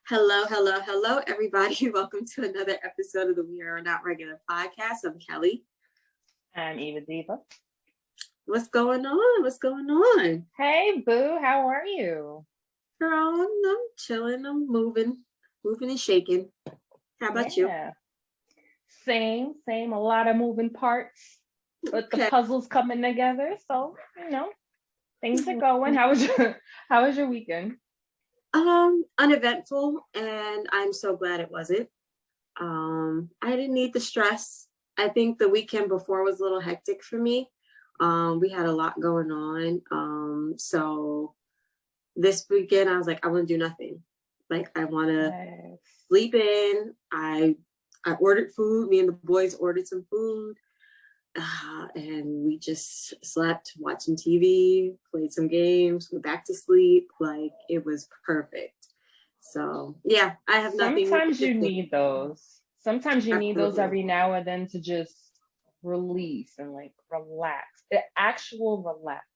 Hello, hello, hello, everybody. Welcome to another episode of the We Are Not Regular podcast. I'm Kelly. I'm Eva Diva. What's going on? What's going on? Hey, Boo, how are you? Girl, I'm chilling. I'm moving and shaking. How about you? Same. A lot of moving parts, but the puzzles coming together. So, things are going. How was your weekend? Uneventful, and I'm so glad it wasn't. I didn't need the stress. I think the weekend before was a little hectic for me. We had a lot going on. So this weekend I was like, I want to do nothing. Like I want to sleep in. I ordered food. Me and the boys ordered some food. And we just slept, watching TV, played some games, went back to sleep. Like it was perfect. So yeah, I have nothing. Sometimes you need those. Sometimes you need those every now and then to just release and like relax. The actual relax.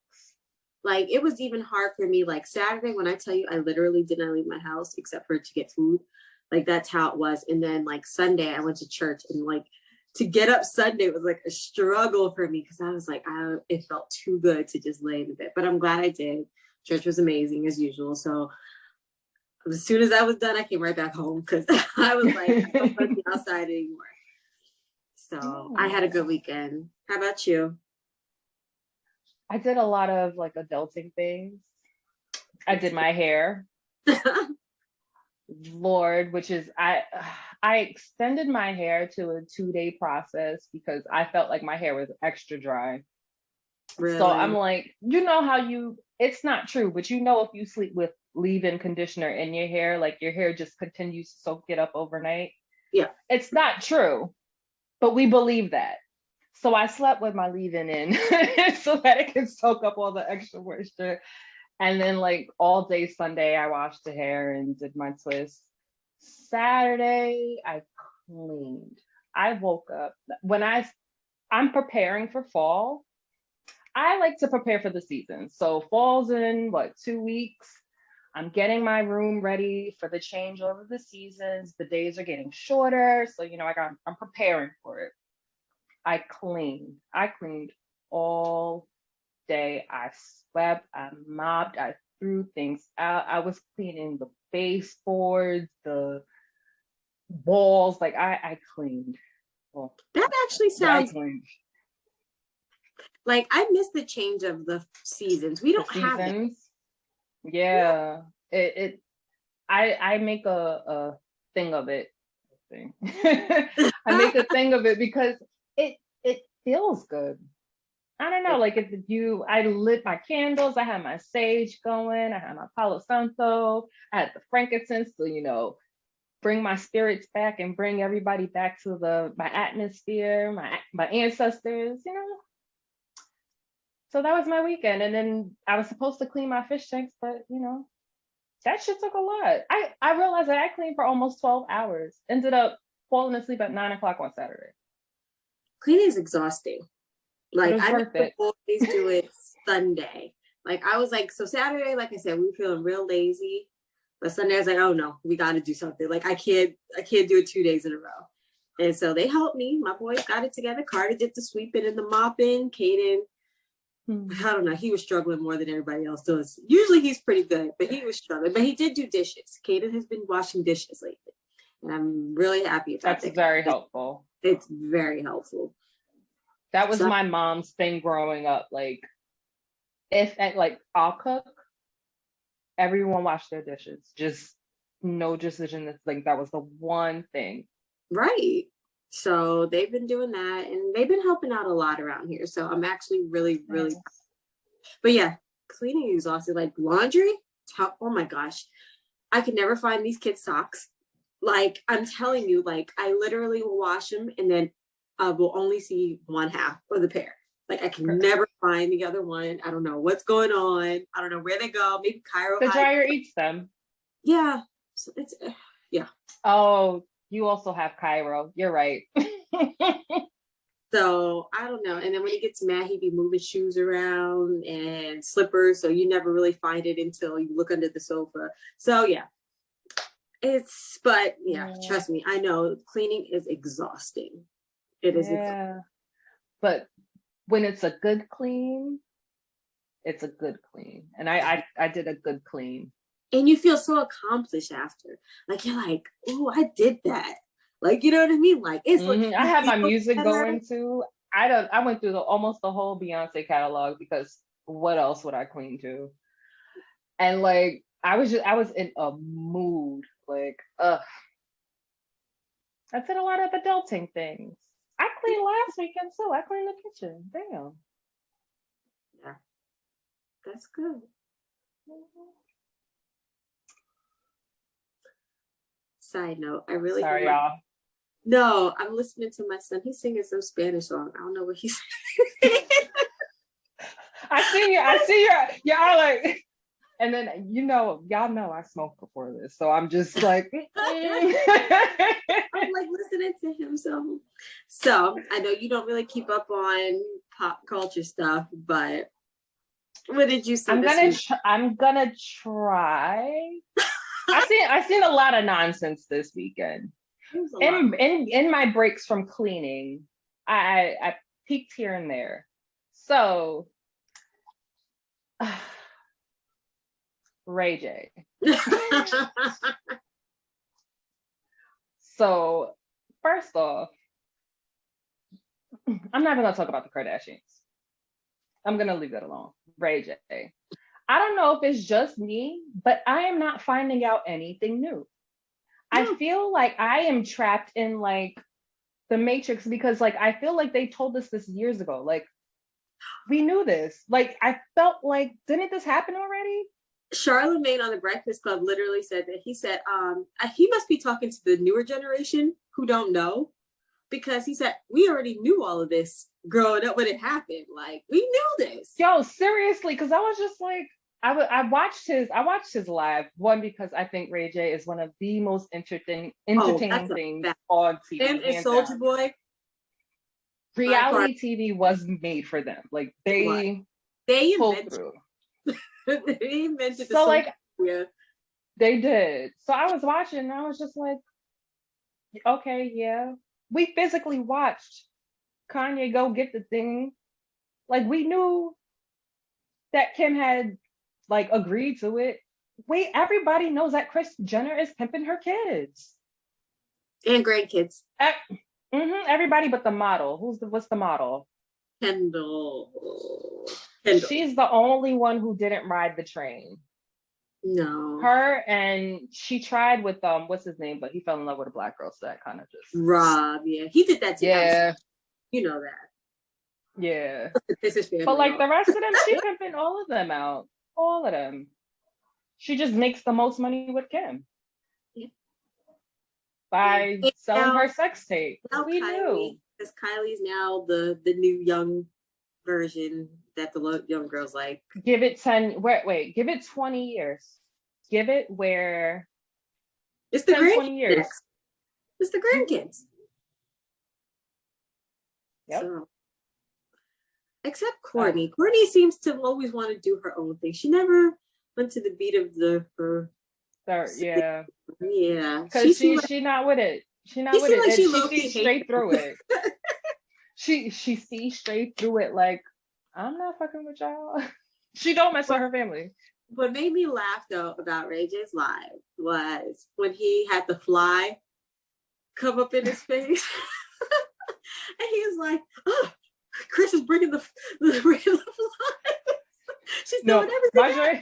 Like it was even hard for me. Like Saturday, when I tell you, I literally did not leave my house except for to get food. Like that's how it was. And then like Sunday, I went to church and like to get up Sunday was like a struggle for me because I was like, it felt too good to just lay in bed. But I'm glad I did. Church was amazing as usual. So as soon as I was done, I came right back home because I was like, I don't want to be outside anymore. So I had a good weekend. How about you? I did a lot of like adulting things. I did my hair. Lord, which is I extended my hair to a 2-day process because I felt like my hair was extra dry. Really? So I'm like, it's not true, but if you sleep with leave-in conditioner in your hair, like your hair just continues to soak it up overnight. Yeah. It's not true, but we believe that. So I slept with my leave-in in so that it can soak up all the extra moisture. And then like all day Sunday, I washed the hair and did my twist. Saturday, I cleaned. I woke up. When I'm preparing for fall, I like to prepare for the season. So fall's in 2 weeks. I'm getting my room ready for the change over the seasons. The days are getting shorter. So, I'm preparing for it. I cleaned all day. I swept, I mopped, I threw things out. I was cleaning the baseboards, the walls. Like I cleaned. Well, that actually sounds like I miss the change of the seasons. We don't have it. Yeah. I make a thing of it. I make a thing of it because it feels good. I don't know, like I lit my candles, I had my sage going, I had my Palo Santo, I had the frankincense to, bring my spirits back and bring everybody back to my atmosphere, my ancestors, So that was my weekend. And then I was supposed to clean my fish tanks, but that shit took a lot. I realized that I cleaned for almost 12 hours, ended up falling asleep at 9:00 on Saturday. Cleaning is exhausting. Like I always do it Sunday. Like I was like, so Saturday, like I said, we were feeling real lazy. But Sunday I was like, oh no, we gotta do something. Like I can't do it 2 days in a row. And so they helped me. My boys got it together. Carter did the sweeping and the mopping. Caden, I don't know, he was struggling more than everybody else does. Usually he's pretty good, but he was struggling. But he did do dishes. Caden has been washing dishes lately. And I'm really happy about that. That's very helpful. It's very helpful. That was my mom's thing growing up. Like, I'll cook, everyone wash their dishes. Just no decision. Like that was the one thing. Right. So they've been doing that, and they've been helping out a lot around here. So I'm actually really, really. But yeah, cleaning is exhausting. Like laundry. Oh my gosh, I could never find these kids' socks. Like I'm telling you, like I literally will wash them, and then will only see one half of the pair. Like I can never find the other one. I don't know what's going on. I don't know where they go. Maybe Cairo. The dryer eats them. Yeah. So it's yeah. Oh, you also have Cairo. You're right. So I don't know. And then when he gets mad, he'd be moving shoes around and slippers. So you never really find it until you look under the sofa. So yeah, But yeah, trust me, I know cleaning is exhausting. It is. Yeah. But when it's a good clean, it's a good clean. And I did a good clean. And you feel so accomplished after. Like you're like, oh, I did that. Like, you know what I mean? Like it's like I have my music going too. I went through almost the whole Beyonce catalog because what else would I clean to? And like I was in a mood. Like, I did a lot of adulting things. I cleaned last weekend too. I cleaned the kitchen. Damn. Yeah. That's good. Side note, I really sorry, y'all. No, I'm listening to my son. He's singing some Spanish song. I don't know what he's saying. I see you're all like, and then y'all know I smoked before this, so I'm just like I'm like listening to him. So I know you don't really keep up on pop culture stuff, but what did you see? I'm gonna try. I seen a lot of nonsense this weekend. In my breaks from cleaning, I peeked here and there. So Ray J. So first off, I'm not gonna talk about the Kardashians. I'm gonna leave that alone. Ray J. I don't know if it's just me, but I am not finding out anything new. I feel like I am trapped in like the Matrix because like I feel like they told us this years ago. Like we knew this. Like I felt like didn't this happen already? Charlemagne on the Breakfast Club literally said that he said he must be talking to the newer generation who don't know, because he said we already knew all of this growing up when it happened. Like we knew this. Yo, seriously, because I was just like I watched his live one because I think Ray J is one of the most entertaining things on TV. Him and Soulja Boy. Reality TV was made for them. Like they pulled through. They invented so like they did. So I was watching and I was just like, okay, yeah. We physically watched Kanye go get the thing. Like we knew that Kim had like agreed to it. Wait, everybody knows that Kris Jenner is pimping her kids and grandkids. Everybody but the model. What's the model? Kendall. She's the only one who didn't ride the train. No. Her, and she tried with what's his name, but he fell in love with a black girl, so that kind of just Rob. Yeah, he did that too. Yeah, you know that. Yeah. This is family. But like the rest of them, she pimping all of them out. All of them. She just makes the most money with Kim. Yeah. By selling her sex tape. We knew. Because Kylie's now the new young version that the young girls like. Give it 10, give it 20 years. Give it where it's the 20 years. It's the grandkids. Yep. So, except Courtney. Courtney seems to always want to do her own thing. She never went to the beat of her. Yeah. Yeah. Because she not with it. She not with it. Like she sees straight through it. She sees straight through it. Like, I'm not fucking with y'all. She don't mess with her family. What made me laugh though about Ray J's live was when he had the fly come up in his face, and he was like, "Oh, Chris is bringing the fly." She's doing everything.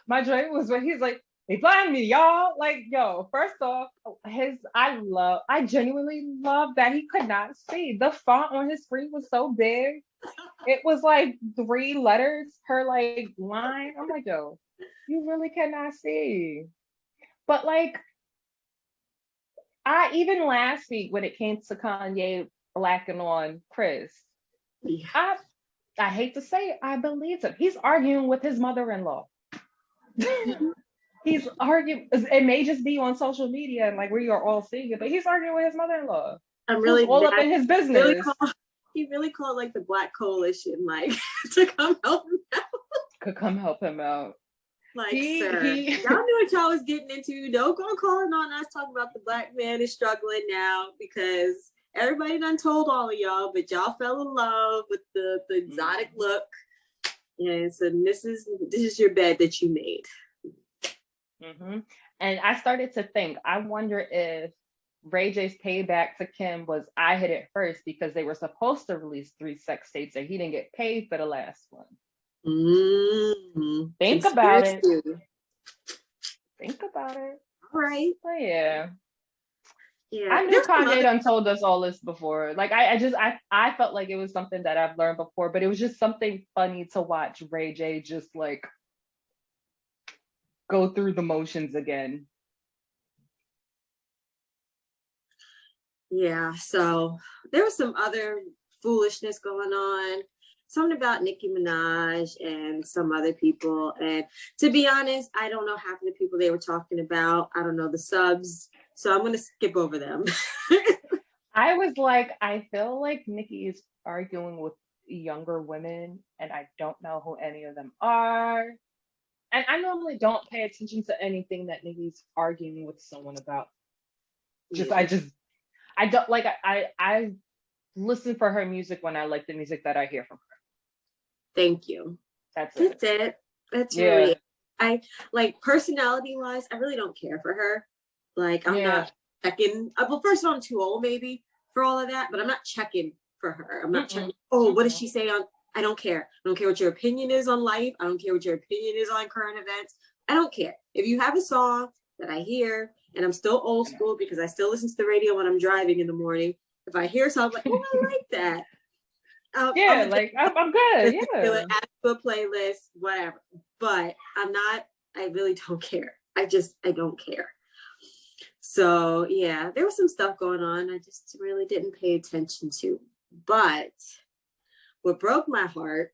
My dream was when he's like, "They blind me, y'all." Like, yo, first off, I genuinely love that he could not see. The font on his screen was so big. It was like 3 letters per like line. I'm like, yo, you really cannot see. But like, even last week when it came to Kanye blacking on Chris, I hate to say it, I believed him. He's arguing with his mother-in-law. He's arguing. It may just be on social media and like we are all seeing it, but he's arguing with his mother-in-law. I'm really all up in his business. He really called like the Black Coalition, like to come help him out. Could come help him out. Like, sir, he y'all knew what y'all was getting into. Don't go calling on us talking about the black man is struggling now because everybody done told all of y'all, but y'all fell in love with the exotic look. And so this is your bed that you made. Mm-hmm. And I started to think, I wonder if Ray J's payback to Kim was I hit it first because they were supposed to release 3 sex tapes and he didn't get paid for the last one. Mm-hmm. Think about it. Think about it. All right. But yeah. Yeah. I knew Kanye done told us all this before. Like I felt like it was something that I've learned before, but it was just something funny to watch Ray J just like go through the motions again. Yeah, so there was some other foolishness going on. Something about Nicki Minaj and some other people. And to be honest, I don't know half of the people they were talking about. I don't know the subs. So I'm going to skip over them. I was like, I feel like Nicki is arguing with younger women, and I don't know who any of them are. And I normally don't pay attention to anything that Nicki's arguing with someone about. I don't like I listen for her music when I like the music that I hear from her. Thank you. That's it. That's really it. I like personality wise, I really don't care for her. Like I'm not checking. Well, first of all, I'm too old maybe for all of that, but I'm not checking for her. I'm not checking. Oh, what does she say on? I don't care. I don't care what your opinion is on life. I don't care what your opinion is on current events. I don't care. If you have a song that I hear, and I'm still old school because I still listen to the radio when I'm driving in the morning. If I hear something like, oh, I like that. I'm good. Yeah. Add to a playlist, whatever. But I really don't care. I don't care. So yeah, there was some stuff going on I just really didn't pay attention to. But what broke my heart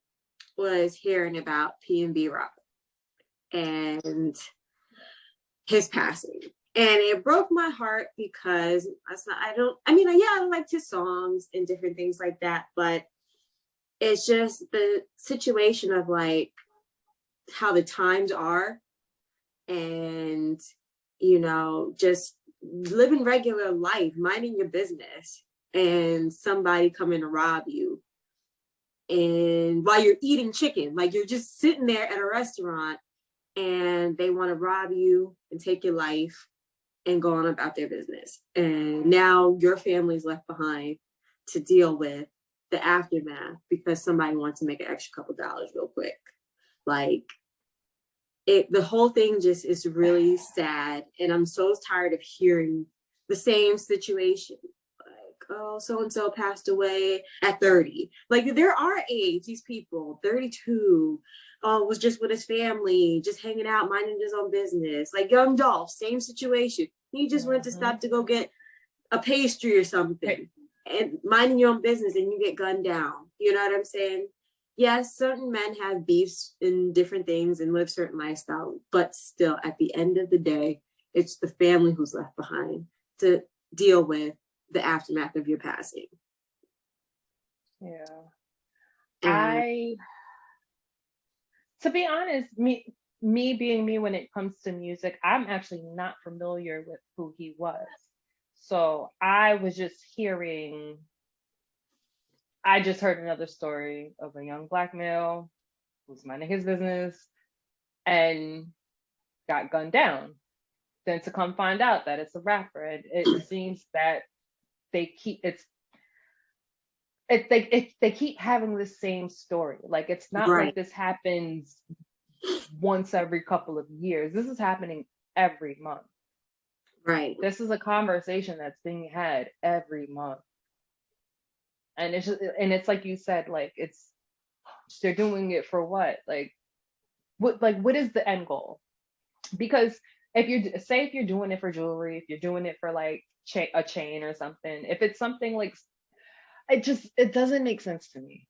was hearing about PnB Rock and his passing. And it broke my heart because I liked his songs and different things like that, but it's just the situation of like how the times are and, just living regular life, minding your business, and somebody coming to rob you. And while you're eating chicken, like you're just sitting there at a restaurant and they want to rob you and take your life and go on about their business. And now your family's left behind to deal with the aftermath because somebody wants to make an extra couple dollars real quick. Like the whole thing just is really sad. And I'm so tired of hearing the same situation. Like, oh, so-and-so passed away at 30. Like they're our age, these people, 32, was just with his family, just hanging out, minding his own business. Like Young Dolph, same situation. He just went to stop to go get a pastry or something and minding your own business and you get gunned down. You know what I'm saying? Yes, certain men have beefs in different things and live certain lifestyle, but still at the end of the day, it's the family who's left behind to deal with the aftermath of your passing. Yeah. To be honest, me being me when it comes to music, I'm actually not familiar with who he was. So I just heard another story of a young black male who's minding his business and got gunned down. Then to come find out that it's a rapper, and it seems that they keep they keep having the same story. Like it's not like this happens once every couple of years. This is happening every month. Right. This is a conversation that's being had every month. And it's like you said, like they're doing it for what? Like what is the end goal? Because if you're doing it for jewelry, if you're doing it for like a chain or something, if it's something like it doesn't make sense to me.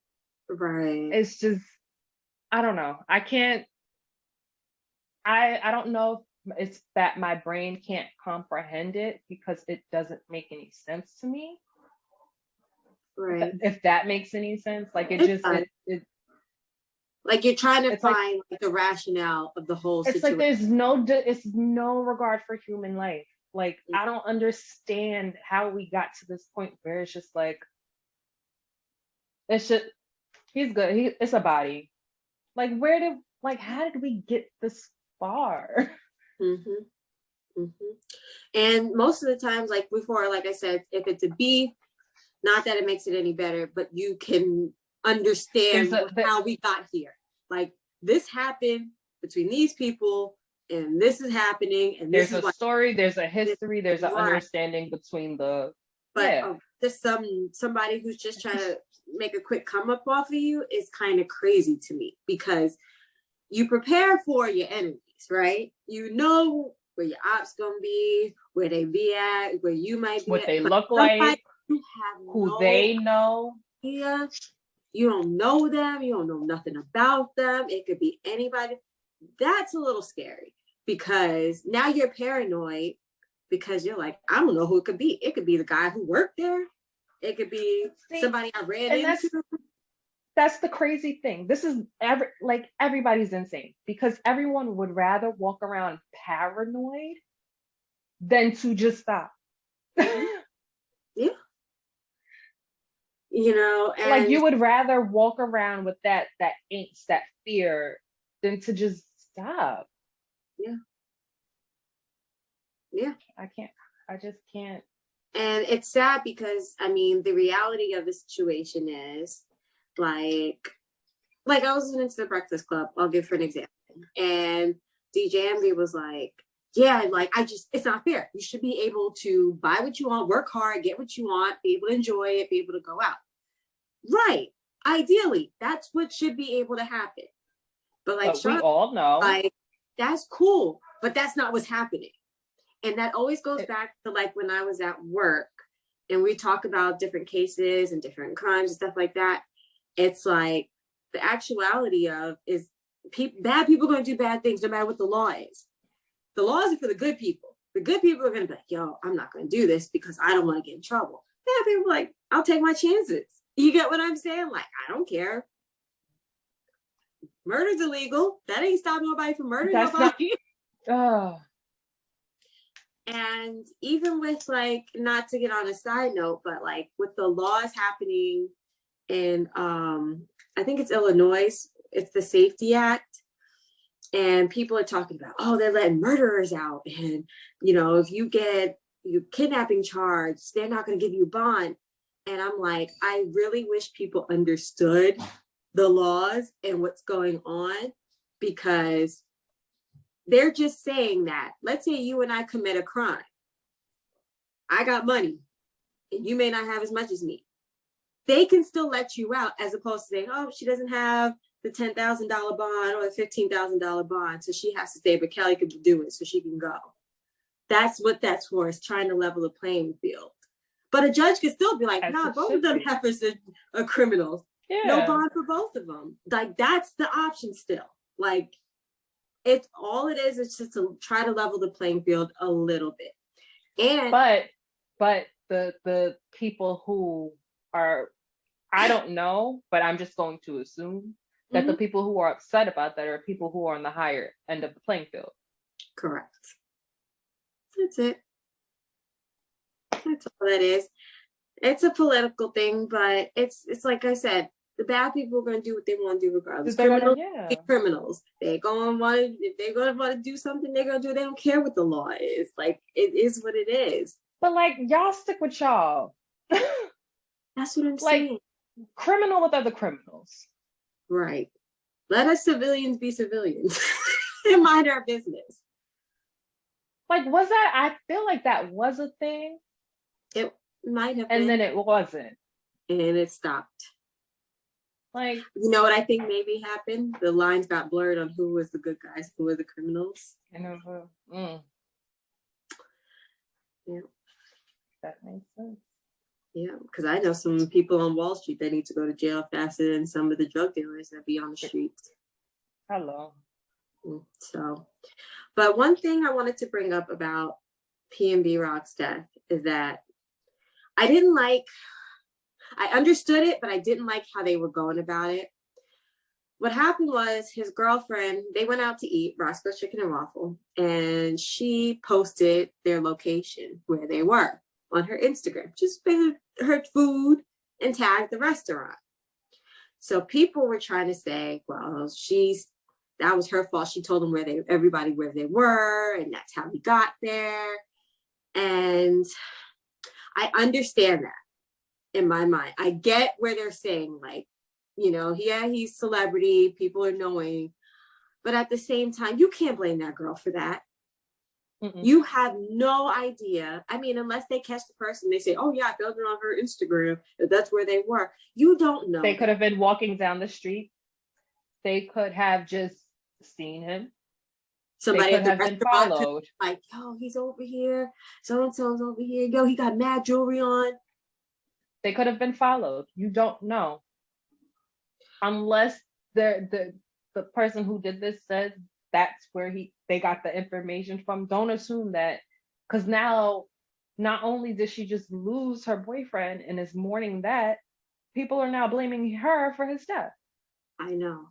Right. It's just, I don't know. I don't know if it's that my brain can't comprehend it because it doesn't make any sense to me. Right. If that makes any sense. Like Like you're trying to It's like, find like the rationale of the whole it's like situation. it's no regard for human life. Like, I don't understand how we got to this point where it's just like, it's just, he's good. It's a body. Like, how did we get this far? Mm-hmm. Mm-hmm. And most of the times, like before, like I said, if it's a B, not that it makes it any better, but you can understand how we got here. Like this happened between these people, and this is happening, and this there's is a story, there's a history, there's an understanding between the. But just somebody who's just trying to make a quick come up off of you is kind of crazy to me, because you prepare for your enemies, right? You know where your ops gonna be, where they be at, where you might be what at, they look like, who they know. Yeah, you don't know them, you don't know nothing about them. It could be anybody. That's a little scary, because now you're paranoid, because you're like, I don't know who it could be. It could be the guy who worked there. It could be somebody I ran into. That's the crazy thing. This is everybody's insane, because everyone would rather walk around paranoid than to just stop. Yeah. You know, and like you would rather walk around with that angst, that fear, than to just stop. Yeah. Yeah. I just can't. And it's sad, because I mean, the reality of the situation is like I was listening to the Breakfast Club, I'll give her an example. And DJ Envy was like, yeah, like it's not fair. You should be able to buy what you want, work hard, get what you want, be able to enjoy it, be able to go out. Right. Ideally, that's what should be able to happen. But like, we all know, like, that's cool, but that's not what's happening. And that always goes back to like when I was at work and we talk about different cases and different crimes and stuff like that. It's like the actuality of is bad people are going to do bad things no matter what the law is. The laws are for the good people. The good people are going to be like, yo, I'm not going to do this because I don't want to get in trouble. Bad people are like, I'll take my chances. You get what I'm saying? Like, I don't care. Murder's illegal. That ain't stopping nobody from murdering nobody. And even with like, not to get on a side note, but like with the laws happening in, I think it's Illinois, it's the Safety Act. And people are talking about, oh, they're letting murderers out. And, you know, if you get you kidnapping charged, they're not going to give you a bond. And I'm like, I really wish people understood the laws and what's going on, because they're just saying that. Let's say you and I commit a crime. I got money and you may not have as much as me. They can still let you out, as opposed to saying, oh, she doesn't have the $10,000 bond or the $15,000 bond, so she has to stay, but Kelly could do it so she can go. That's what that's for, is trying to level the playing field. But a judge could still be like, nah, both of them heifers are criminals. Yeah. No bond for both of them. Like, that's the option still. Like, it's all it is. It's just to try to level the playing field a little bit. And but the people who are, I don't know, but I'm just going to assume that the people who are upset about that are people who are on the higher end of the playing field. Correct. That's it. That's all that is. It's a political thing, but it's like I said, the bad people are going to do what they want to do regardless. Criminals. They're going to want to, if they're going to want to do something, they're going to do it. They don't care what the law is. Like, it is what it is. But like, y'all stick with y'all. That's what I'm saying. Criminal with other criminals. Right. Let us civilians be civilians and mind our business. Like, was that, I feel like that was a thing. It might have been. And then it wasn't. And it stopped. Like, you know what I think maybe happened? The lines got blurred on who was the good guys, who were the criminals. Yeah. That makes sense. Yeah, because I know some people on Wall Street that need to go to jail faster than some of the drug dealers that be on the streets. Hello. So, but one thing I wanted to bring up about PnB Rock's death is that I understood it, but I didn't like how they were going about it. what happened was his girlfriend, they went out to eat Roscoe's Chicken and Waffle, and she posted their location where they were on her Instagram, just her food and tagged the restaurant. So people were trying to say, well, that was her fault. She told them everybody where they were, and that's how we got there. And I understand that in my mind. I get where they're saying, like, you know, yeah, he's celebrity, people are knowing, but at the same time, you can't blame that girl for that. Mm-mm. You have no idea. I mean, unless they catch the person, they say, oh yeah, I found it on her Instagram, that's where they were. You don't know. They could have been walking down the street. They could have just seen him. Somebody at the restaurant followed. Like, yo, he's over here. So-and-so's over here. Yo, he got mad jewelry on. They could have been followed. You don't know. Unless the person who did this says that's where they got the information from. Don't assume that, because now not only did she just lose her boyfriend and is mourning that, people are now blaming her for his death. I know.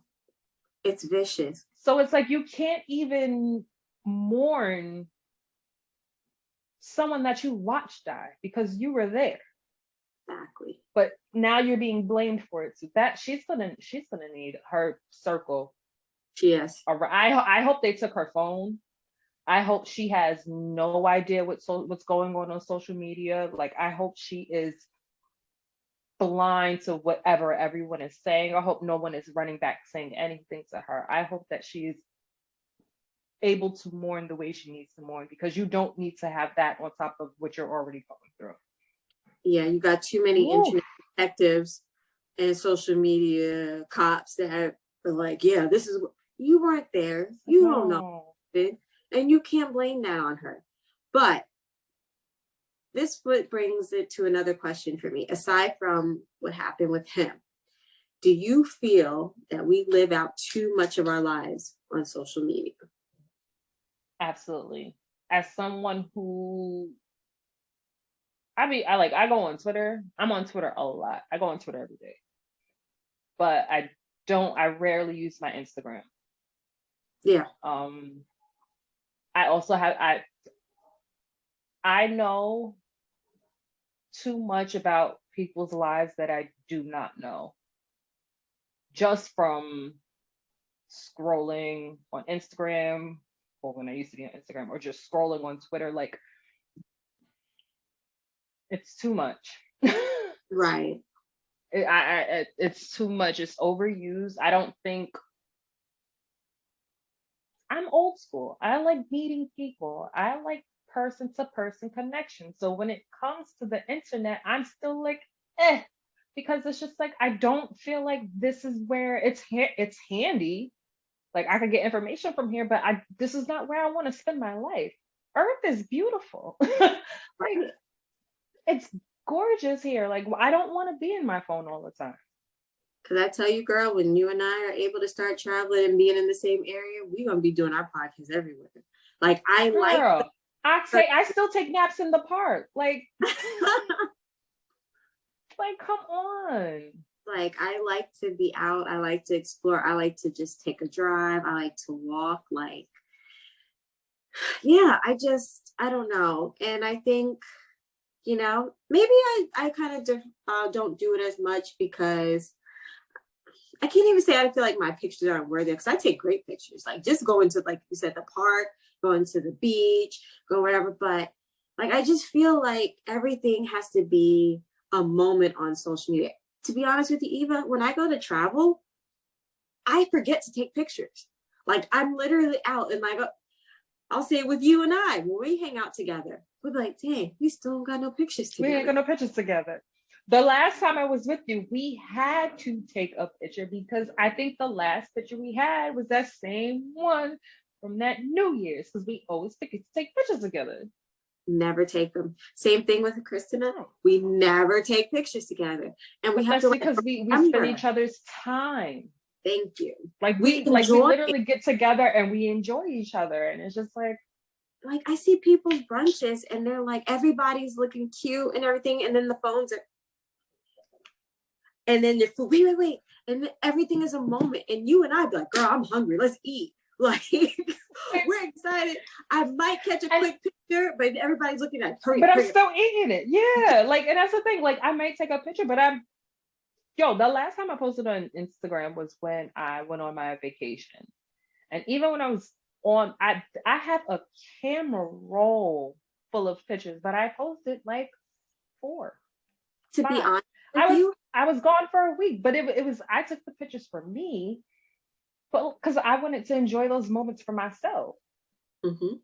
It's vicious. So it's like you can't even mourn someone that you watched die because you were there. Exactly. But now you're being blamed for it. So that she's gonna need her circle. Yes. I hope they took her phone. I hope she has no idea what's going on social media. Like, I hope she is blind to whatever everyone is saying. I hope no one is running back saying anything to her. I hope that she's able to mourn the way she needs to mourn, because you don't need to have that on top of what you're already going through. Yeah, you got too many internet detectives and social media cops that are like, yeah, this is, you weren't there. You don't know. And you can't blame that on her. But this brings it to another question for me. Aside from what happened with him, do you feel that we live out too much of our lives on social media? Absolutely. As someone who, I go on Twitter. I'm on Twitter a lot. I go on Twitter every day. But I rarely use my Instagram. Yeah. I also I know too much about people's lives that I do not know, just from scrolling on Instagram, or when I used to be on Instagram, or just scrolling on Twitter. Like, it's too much. Right. It's too much. It's overused. I don't think, I'm old school. I like meeting people. I like person-to-person connection. So when it comes to the internet, I'm still like, because it's just like, I don't feel like this is where it's handy. Like, I could get information from here, but this is not where I want to spend my life. Earth is beautiful. Like, it's gorgeous here. Like, I don't want to be in my phone all the time. Because I tell you, girl, when you and I are able to start traveling and being in the same area, we're going to be doing our podcast everywhere. Like, I still take naps in the park. Like, like, come on. Like, I like to be out. I like to explore. I like to just take a drive. I like to walk. Like, yeah, I don't know. And I think, you know, maybe I kind of don't do it as much because I can't even say I feel like my pictures aren't worthy, because I take great pictures. Like, just going to, like you said, the park, going to the beach, go wherever. But like, I just feel like everything has to be a moment on social media. To be honest with you, Eva, when I go to travel, I forget to take pictures. Like, I'm literally out and like, I'll say it with you and I, when we hang out together, we're like, dang, we still got no pictures together. We ain't got no pictures together. The last time I was with you, we had to take a picture, because I think the last picture we had was that same one from that New Year's, because we always forget to take pictures together. Never take them. Same thing with Christina. We never take pictures together, and we have to, because we spend each other's time. Thank you. Like, we literally get together and we enjoy each other, and it's just like I see people's brunches and they're like, everybody's looking cute and everything, and then the phones are. And then your food, wait. And then everything is a moment. And you and I be like, girl, I'm hungry. Let's eat. Like, we're excited. I might catch a quick picture, but everybody's looking at it. But I'm still eating it. Yeah. Like, and that's the thing. Like, I might take a picture, but the last time I posted on Instagram was when I went on my vacation. And even when I was on, I have a camera roll full of pictures, but I posted like 4. To 5. be honest with you, I was gone for a week, but it was, I took the pictures for me, but because I wanted to enjoy those moments for myself. Mm-hmm.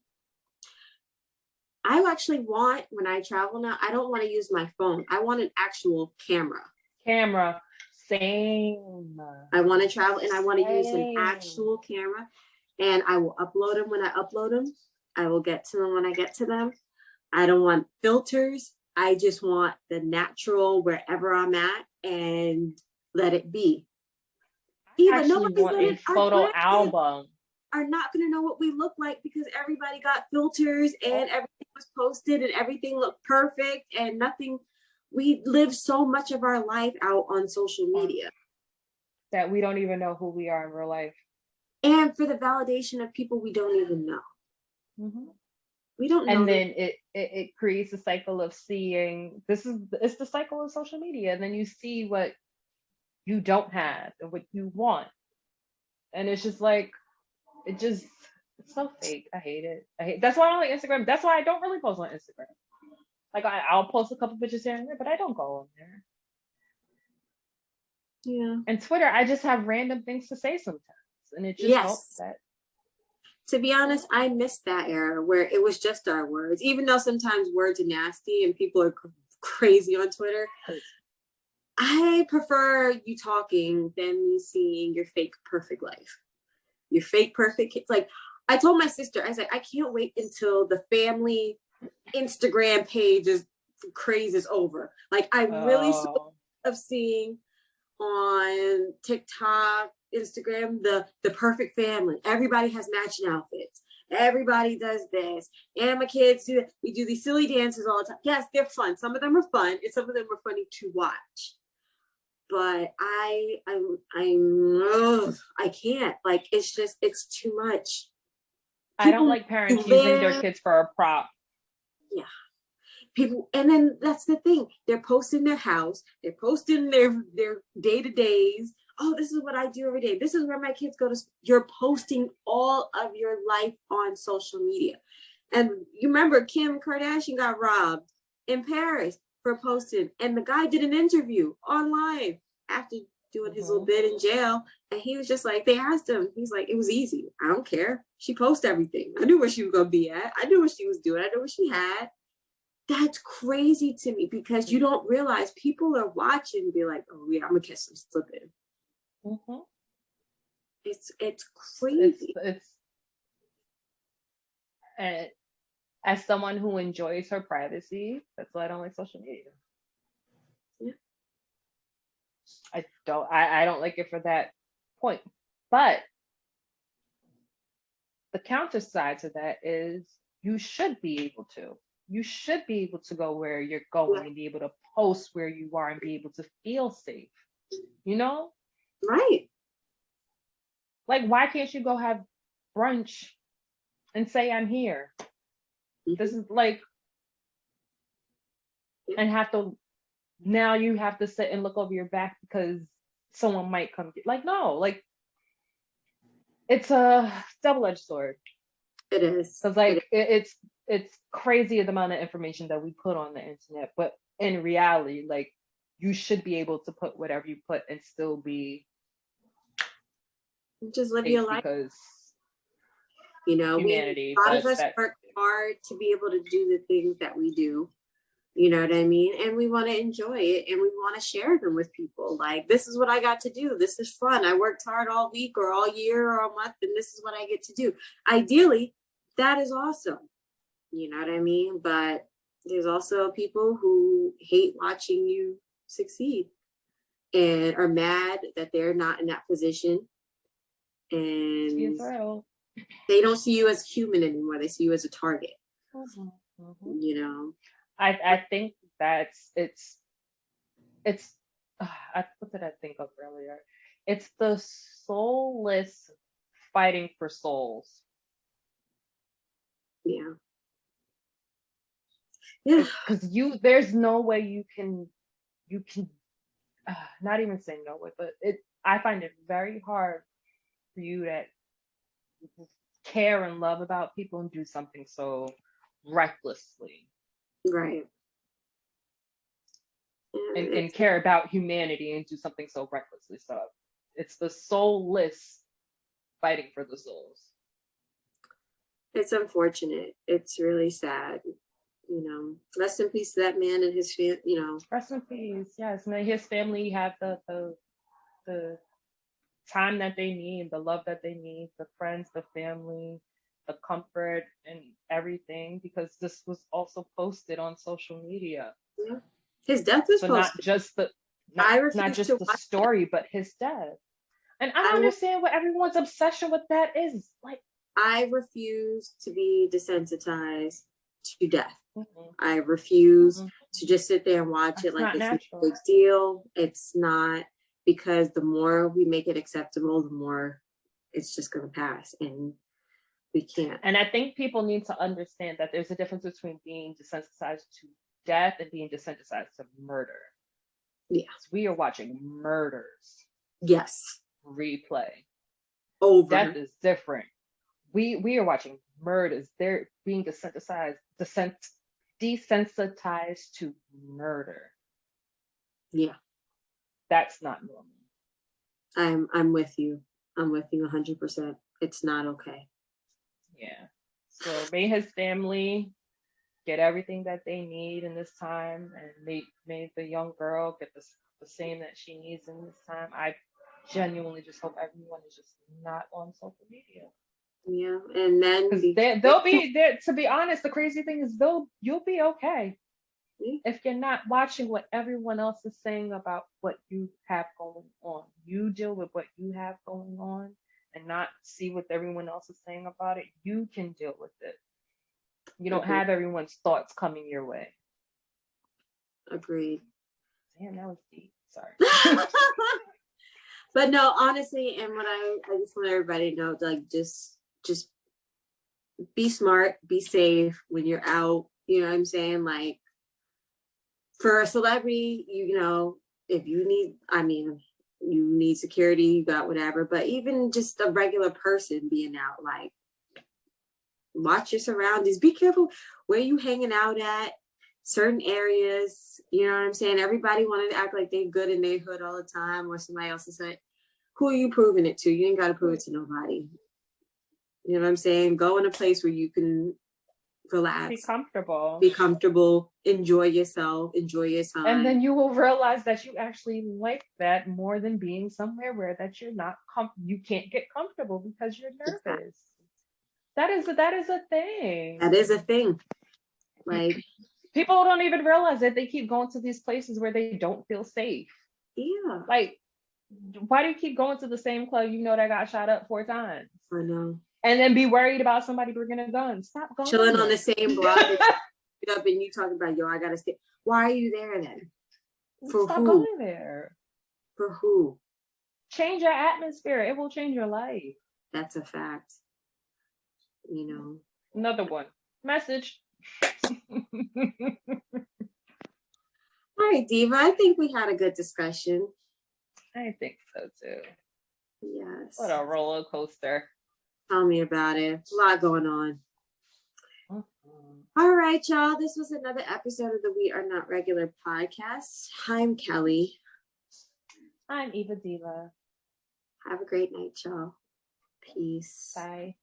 I actually want, when I travel now, I don't want to use my phone. I want an actual camera. Same. I want to travel and I want to use an actual camera, and I will upload them when I upload them. I will get to them when I get to them. I don't want filters. I just want the natural wherever I'm at and let it be. Even nobody's want a photo album. Are not going to know what we look like because everybody got filters and everything was posted and everything looked perfect and nothing. We live so much of our life out on social media that we don't even know who we are in real life. And for the validation of people we don't even know. Mm-hmm. We don't know. And then it creates a cycle of seeing, it's the cycle of social media. And then you see what you don't have and what you want. And it's just like, it's so fake. I hate it. That's why I don't like Instagram. That's why I don't really post on Instagram. Like I'll post a couple pictures here and there, but I don't go on there. Yeah. And Twitter, I just have random things to say sometimes. And it just helps that. To be honest, I miss that era where it was just our words, even though sometimes words are nasty and people are crazy on Twitter. I prefer you talking than me seeing your fake perfect life. Your fake perfect kids. Like I told my sister, I said, I can't wait until the family Instagram page craze is over. Like I really saw of seeing on TikTok, Instagram, the perfect family. Everybody has matching outfits. Everybody does this. And my kids do it. We do these silly dances all the time. Yes, they're fun. Some of them are fun, and some of them are funny to watch. But I can't. Like it's too much. I don't like parents using their kids for a prop. Yeah. People, and then that's the thing. They're posting their house. They're posting their day-to-days. Oh, this is what I do every day. This is where my kids go to school. You're posting all of your life on social media. And you remember Kim Kardashian got robbed in Paris for posting. And the guy did an interview online after doing his little bit in jail. And he was just like, they asked him. He's like, it was easy. I don't care. She posted everything. I knew where she was going to be at. I knew what she was doing. I knew what she had. That's crazy to me because you don't realize people are watching and be like, oh yeah, I'm gonna catch some slipping. Mm-hmm. It's crazy. And as someone who enjoys her privacy, that's why I don't like social media. Yeah. I don't like it for that point. But the counter side to that is you should be able to. You should be able to go where you're going and be able to post where you are and be able to feel safe. You know? Right. Like, why can't you go have brunch and say, I'm here? Mm-hmm. This is like, and now you have to sit and look over your back because someone might come. Like, no, like, it's a double-edged sword. It is. Because, like, it's crazy the amount of information that we put on the internet, but in reality, like you should be able to put whatever you put and still be just live your life. Because humanity. A lot of us work hard to be able to do the things that we do. You know what I mean? And we want to enjoy it and we want to share them with people. Like, this is what I got to do. This is fun. I worked hard all week or all year or a month, and this is what I get to do. Ideally, that is awesome. You know what I mean? But there's also people who hate watching you succeed and are mad that they're not in that position. And they don't see you as human anymore. They see you as a target. Mm-hmm. Mm-hmm. I think it's what did I think of earlier? It's the soulless fighting for souls. Yeah. Yeah. Because there's no way you can not even say no way, but I find it very hard for you to care and love about people and do something so recklessly. Right. And care about humanity and do something so recklessly. So it's the soulless fighting for the souls. It's unfortunate. It's really sad. Rest in peace to that man and his family. Rest in peace. Yes, may his family have the time that they need, the love that they need, the friends, the family, the comfort, and everything. Because this was also posted on social media. Yeah, his death was so posted. Not just the story, but his death. And I don't understand what everyone's obsession with that is. Like, I refuse to be desensitized to death. Mm-hmm. I refuse to just sit there and watch it like it's a big deal. It's not, because the more we make it acceptable, the more it's just going to pass, and we can't. And I think people need to understand that there's a difference between being desensitized to death and being desensitized to murder. Yes. We are watching murders. Yes. Replay. Over. Death is different. We are watching murders. They're being desensitized to murder. Yeah. That's not normal. I'm with you. I'm with you 100%. It's not okay. Yeah. So may his family get everything that they need in this time, and may the young girl get the same that she needs in this time. I genuinely just hope everyone is just not on social media. Yeah, and then they'll be there. To be honest, the crazy thing is you'll be okay if you're not watching what everyone else is saying about what you have going on. You deal with what you have going on and not see what everyone else is saying about it. You can deal with it. You don't have everyone's thoughts coming your way. Agreed. Damn, that was deep. Sorry. But no, honestly, and what I just want everybody to know, like, just be smart, be safe when you're out. You know what I'm saying? Like, for a celebrity, if you need security, you got whatever. But even just a regular person being out, like, watch your surroundings. Be careful where you hanging out at. Certain areas, you know what I'm saying? Everybody wanted to act like they're good in their hood all the time, or somebody else is like, who are you proving it to? You ain't got to prove it to nobody. You know what I'm saying? Go in a place where you can relax. Be comfortable. Enjoy yourself. Enjoy your time. And then you will realize that you actually like that more than being somewhere where that you're not you can't get comfortable because you're nervous. Exactly. That is a thing. That is a thing. Like, people don't even realize that they keep going to these places where they don't feel safe. Yeah. Like, why do you keep going to the same club that got shot up 4 times? I know. And then be worried about somebody bringing a gun. Stop going. Chilling on the same block up and you talking about, I gotta stay. Why are you there then? For Stop who? Going there. For who? Change your atmosphere. It will change your life. That's a fact. Another one. Message. All right, Diva. I think we had a good discussion. I think so too. Yes. What a roller coaster. Tell me about it. A lot going on. All right, y'all. This was another episode of the We Are Not Regular podcast. I'm Kelly. I'm Eva Diva. Have a great night, y'all. Peace. Bye.